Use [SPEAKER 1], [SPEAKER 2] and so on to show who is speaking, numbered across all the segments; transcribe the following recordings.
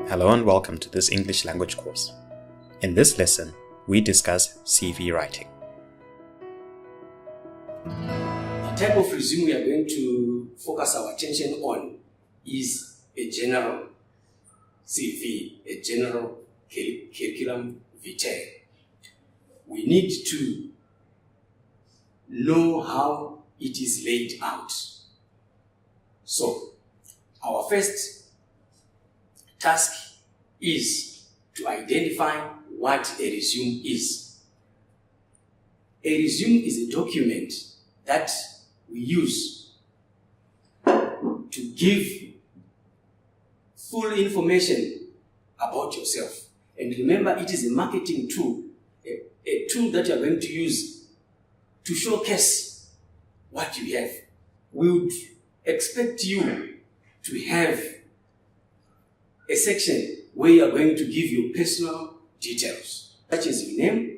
[SPEAKER 1] Hello and welcome to this English language course. In this lesson, we discuss CV writing.
[SPEAKER 2] The type of resume we are going to focus our attention on is a general CV, a general curriculum vitae. We need to know how it is laid out. So, our first task is to identify what a resume is. A resume is a document that we use to give full information about yourself. And remember, it is a marketing tool, a tool that you are going to use to showcase what you have. We would expect you to have a section where you are going to give your personal details, such as your name,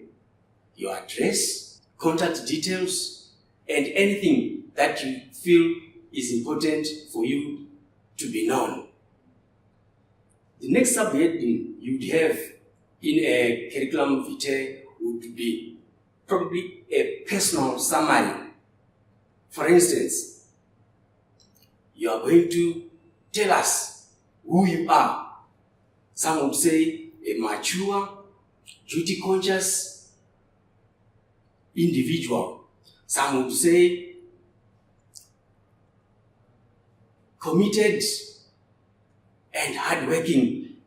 [SPEAKER 2] your address, contact details, and anything that you feel is important for you to be known. The next subheading you'd have in a curriculum vitae would be probably a personal summary. For instance, you are going to tell us who you are. Some would say a mature, duty-conscious individual. Some would say committed and hardworking.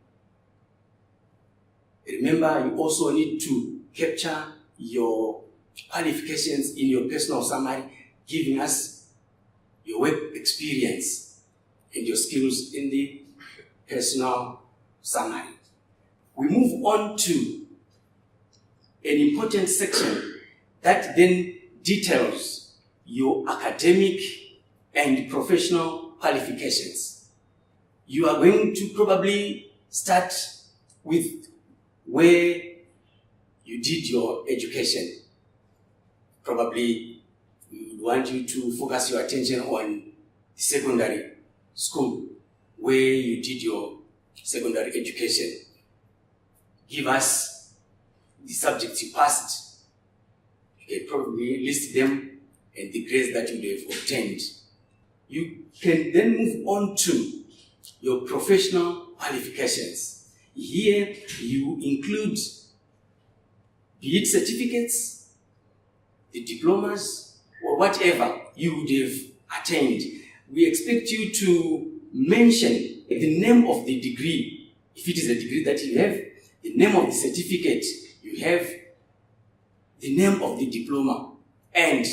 [SPEAKER 2] Remember, you also need to capture your qualifications in your personal summary, giving us your work experience and your skills in the personal summary. We move on to an important section that then details your academic and professional qualifications. You are going to probably start with where you did your education. Probably we want you to focus your attention on secondary school, where you did your secondary education. Give us the subjects you passed. You can probably list them and the grades that you would have obtained. You can then move on to your professional qualifications. Here you include, be it certificates, the diplomas, or whatever you would have attained. We expect you to mention the name of the degree, if it is a degree that you have, the name of the certificate you have, the name of the diploma, and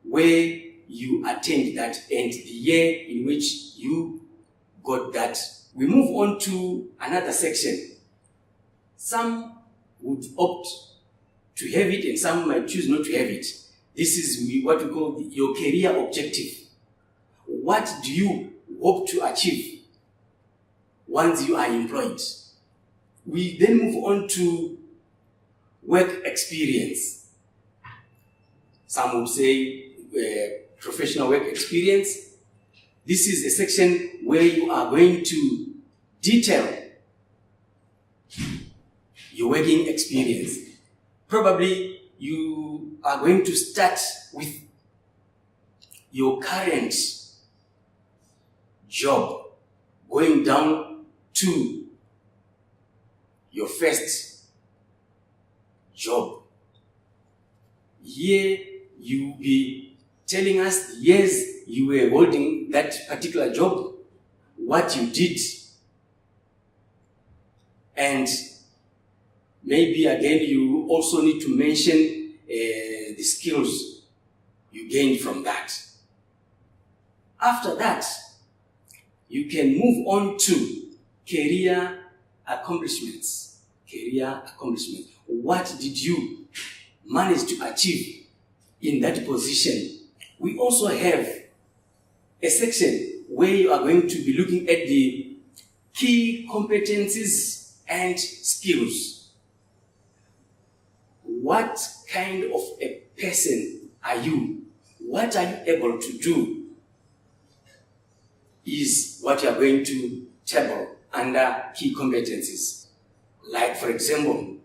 [SPEAKER 2] where you attained that, and the year in which you got that. We move on to another section. Some would opt to have it and some might choose not to have it. This is what we call your career objective. What do you hope to achieve once you are employed? We then move on to work experience. Some would say professional work experience. This is a section where you are going to detail your working experience. Probably you are going to start with your current job, going down to your first job. Here you will be telling us the years you were holding that particular job, what you did, and maybe again you also need to mention the skills you gained from that. After that, you can move on to career accomplishments. Career accomplishments. What did you manage to achieve in that position? We also have a section where you are going to be looking at the key competencies and skills. What kind of a person are you? What are you able to do? Is what you are going to table under key competencies. Like, for example,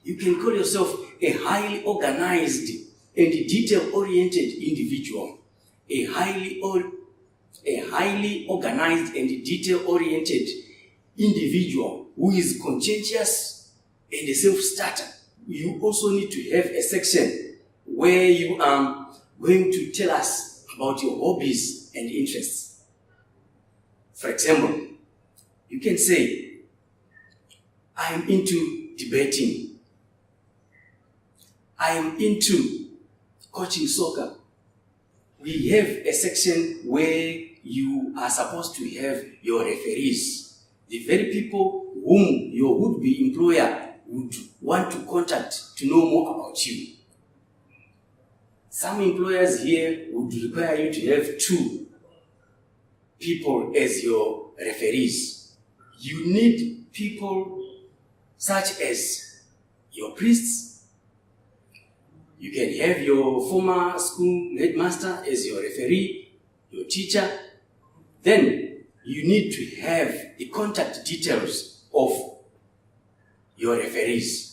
[SPEAKER 2] you can call yourself a highly organized and detail-oriented individual. A highly organized and detail-oriented individual who is conscientious and a self-starter. You also need to have a section where you are going to tell us about your hobbies and interests. For example, you can say, I am into debating. I am into coaching soccer. We have a section where you are supposed to have your referees, the very people whom your would-be employer would want to contact to know more about you. Some employers here would require you to have 2 people as your referees. You need people such as your priests. You can have your former school headmaster as your referee, your teacher. Then you need to have the contact details of your referees.